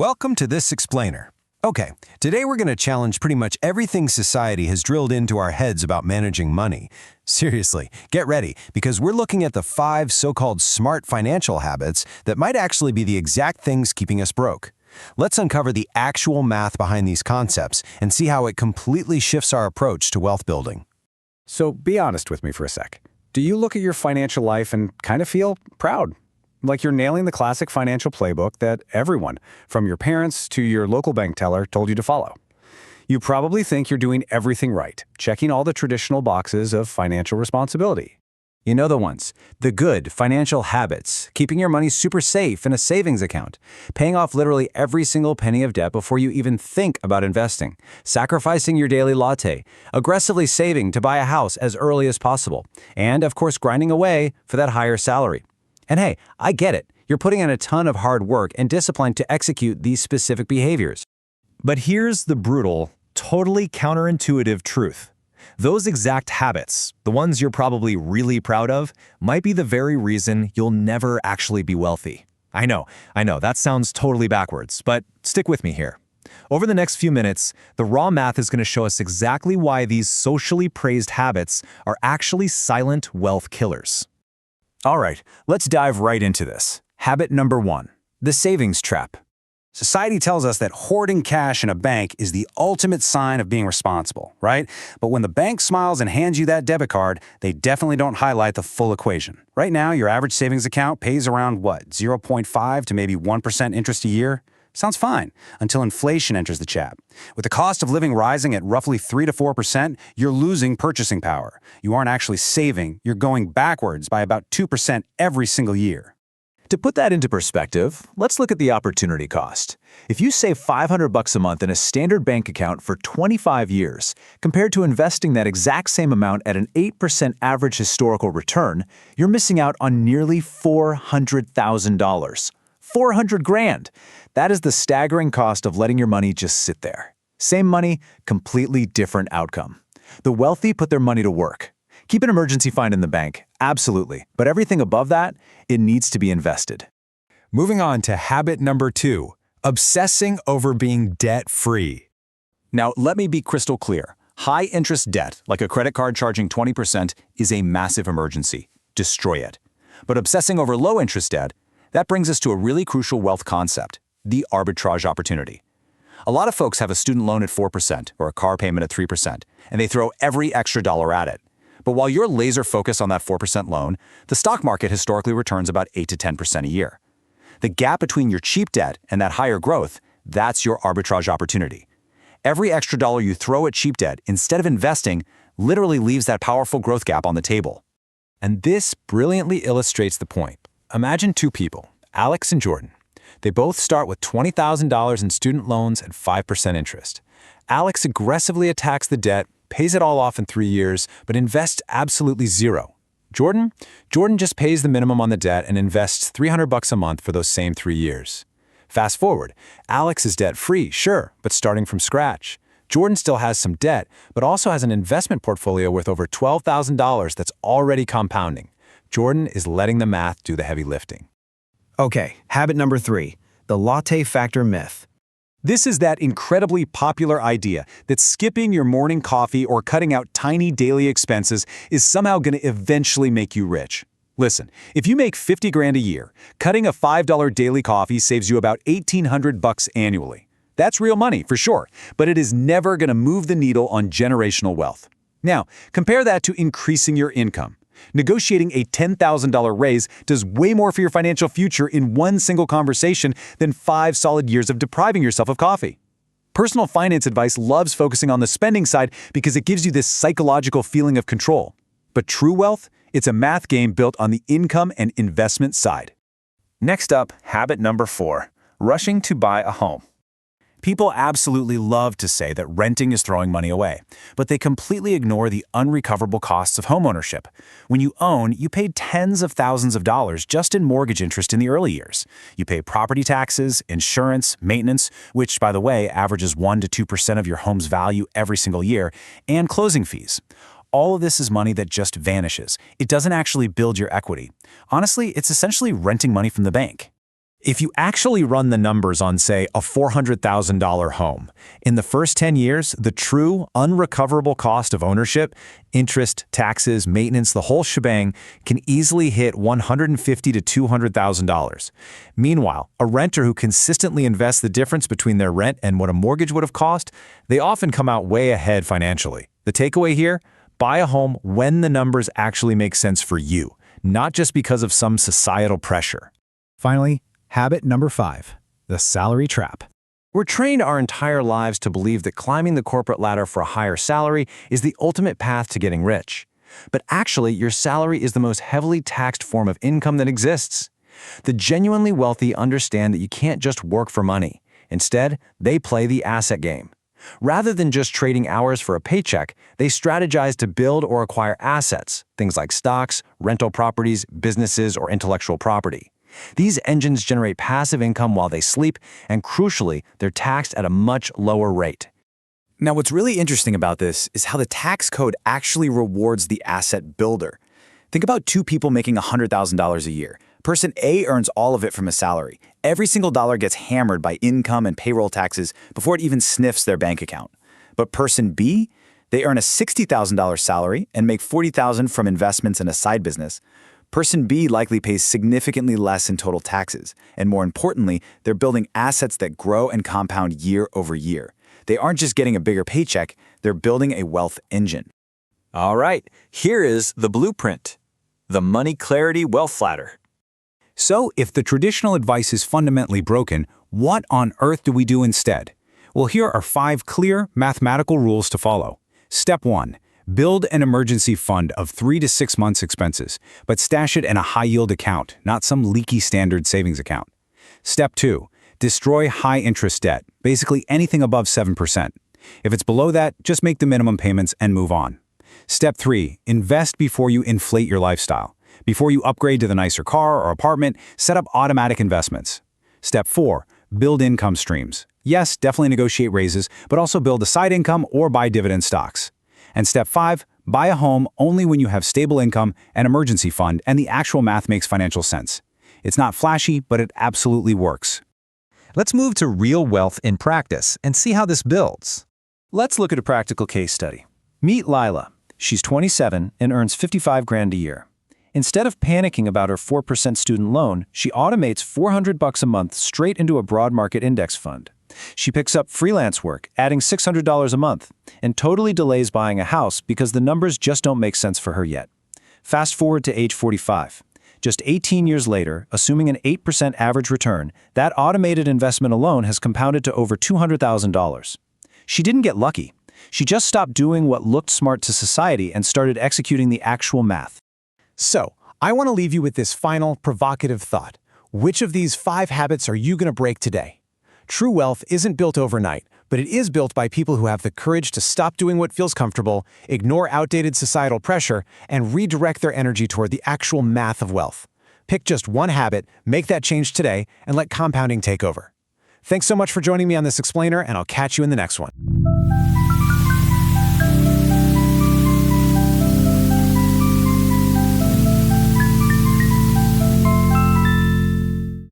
Welcome to This Explainer. Okay, today we're going to challenge pretty much everything society has drilled into our heads about managing money. Seriously, get ready, because we're looking at the 5 so-called smart financial habits that might actually be the exact things keeping us broke. Let's uncover the actual math behind these concepts and see how it completely shifts our approach to wealth building. So be honest with me for a sec. Do you look at your financial life and kind of feel proud? Like you're nailing the classic financial playbook that everyone, from your parents to your local bank teller, told you to follow. You probably think you're doing everything right, checking all the traditional boxes of financial responsibility. You know the ones, the good financial habits, keeping your money super safe in a savings account, paying off literally every single penny of debt before you even think about investing, sacrificing your daily latte, aggressively saving to buy a house as early as possible, and of course grinding away for that higher salary. And hey, I get it. You're putting in a ton of hard work and discipline to execute these specific behaviors. But here's the brutal, totally counterintuitive truth. Those exact habits, the ones you're probably really proud of, might be the very reason you'll never actually be wealthy. I know, that sounds totally backwards, but stick with me here. Over the next few minutes, the raw math is going to show us exactly why these socially praised habits are actually silent wealth killers. All right, let's dive right into this. Habit number 1, the savings trap. Society tells us that hoarding cash in a bank is the ultimate sign of being responsible, right? But when the bank smiles and hands you that debit card, they definitely don't highlight the full equation. Right now, your average savings account pays around, 0.5 to maybe 1% interest a year? Sounds fine, until inflation enters the chat. With the cost of living rising at roughly 3 to 4%, you're losing purchasing power. You aren't actually saving, you're going backwards by about 2% every single year. To put that into perspective, let's look at the opportunity cost. If you save $500 a month in a standard bank account for 25 years, compared to investing that exact same amount at an 8% average historical return, you're missing out on nearly $400,000. 400 grand. That is the staggering cost of letting your money just sit there. Same money, completely different outcome. The wealthy put their money to work. Keep an emergency fund in the bank, absolutely. But everything above that, it needs to be invested. Moving on to habit number 2, obsessing over being debt-free. Now, let me be crystal clear. High-interest debt, like a credit card charging 20%, is a massive emergency. Destroy it. But obsessing over low-interest debt, that brings us to a really crucial wealth concept, the arbitrage opportunity. A lot of folks have a student loan at 4% or a car payment at 3%, and they throw every extra dollar at it. But while you're laser focused on that 4% loan, the stock market historically returns about 8 to 10% a year. The gap between your cheap debt and that higher growth, that's your arbitrage opportunity. Every extra dollar you throw at cheap debt instead of investing literally leaves that powerful growth gap on the table. And this brilliantly illustrates the point. Imagine 2 people, Alex and Jordan. They both start with $20,000 in student loans at 5% interest. Alex aggressively attacks the debt, pays it all off in 3 years, but invests absolutely zero. Jordan just pays the minimum on the debt and invests $300 a month for those same 3 years. Fast forward, Alex is debt-free, sure, but starting from scratch. Jordan still has some debt, but also has an investment portfolio worth over $12,000 that's already compounding. Jordan is letting the math do the heavy lifting. Okay, habit number 3, the latte factor myth. This is that incredibly popular idea that skipping your morning coffee or cutting out tiny daily expenses is somehow going to eventually make you rich. Listen, if you make 50 grand a year, cutting a $5 daily coffee saves you about $1,800 annually. That's real money for sure, but it is never going to move the needle on generational wealth. Now, compare that to increasing your income. Negotiating a $10,000 raise does way more for your financial future in one single conversation than 5 solid years of depriving yourself of coffee. Personal finance advice loves focusing on the spending side because it gives you this psychological feeling of control. But true wealth, it's a math game built on the income and investment side. Next up, habit number 4, rushing to buy a home. People absolutely love to say that renting is throwing money away, but they completely ignore the unrecoverable costs of homeownership. When you own, you pay tens of thousands of dollars just in mortgage interest in the early years. You pay property taxes, insurance, maintenance, which, by the way, averages 1 to 2% of your home's value every single year, and closing fees. All of this is money that just vanishes. It doesn't actually build your equity. Honestly, it's essentially renting money from the bank. If you actually run the numbers on, say, a $400,000 home, in the first 10 years, the true, unrecoverable cost of ownership, interest, taxes, maintenance, the whole shebang, can easily hit $150,000 to $200,000. Meanwhile, a renter who consistently invests the difference between their rent and what a mortgage would have cost, they often come out way ahead financially. The takeaway here? Buy a home when the numbers actually make sense for you, not just because of some societal pressure. Finally, habit number 5, the salary trap. We're trained our entire lives to believe that climbing the corporate ladder for a higher salary is the ultimate path to getting rich. But actually, your salary is the most heavily taxed form of income that exists. The genuinely wealthy understand that you can't just work for money. Instead, they play the asset game. Rather than just trading hours for a paycheck, they strategize to build or acquire assets, things like stocks, rental properties, businesses, or intellectual property. These engines generate passive income while they sleep, and crucially, they're taxed at a much lower rate. Now, what's really interesting about this is how the tax code actually rewards the asset builder. Think about two people making $100,000 a year. Person A earns all of it from a salary. Every single dollar gets hammered by income and payroll taxes before it even sniffs their bank account. But person B, they earn a $60,000 salary and make $40,000 from investments in a side business. Person B likely pays significantly less in total taxes, and more importantly, they're building assets that grow and compound year over year. They aren't just getting a bigger paycheck, they're building a wealth engine. All right, here is the blueprint. The Money Clarity Wealth Ladder. So, if the traditional advice is fundamentally broken, what on earth do we do instead? Well, here are 5 clear mathematical rules to follow. Step 1. Build an emergency fund of 3 to 6 months' expenses, but stash it in a high-yield account, not some leaky standard savings account. Step 2. Destroy high-interest debt, basically anything above 7%. If it's below that, just make the minimum payments and move on. Step 3. Invest before you inflate your lifestyle. Before you upgrade to the nicer car or apartment, set up automatic investments. Step 4. Build income streams. Yes, definitely negotiate raises, but also build a side income or buy dividend stocks. And step 5, buy a home only when you have stable income, an emergency fund, and the actual math makes financial sense. It's not flashy, but it absolutely works. Let's move to real wealth in practice and see how this builds. Let's look at a practical case study. Meet Lila. She's 27 and earns $55,000 a year. Instead of panicking about her 4% student loan, she automates $400 a month straight into a broad market index fund. She picks up freelance work, adding $600 a month, and totally delays buying a house because the numbers just don't make sense for her yet. Fast forward to age 45. Just 18 years later, assuming an 8% average return, that automated investment alone has compounded to over $200,000. She didn't get lucky. She just stopped doing what looked smart to society and started executing the actual math. So, I want to leave you with this final provocative thought. Which of these 5 habits are you going to break today? True wealth isn't built overnight, but it is built by people who have the courage to stop doing what feels comfortable, ignore outdated societal pressure, and redirect their energy toward the actual math of wealth. Pick just one habit, make that change today, and let compounding take over. Thanks so much for joining me on this explainer, and I'll catch you in the next one.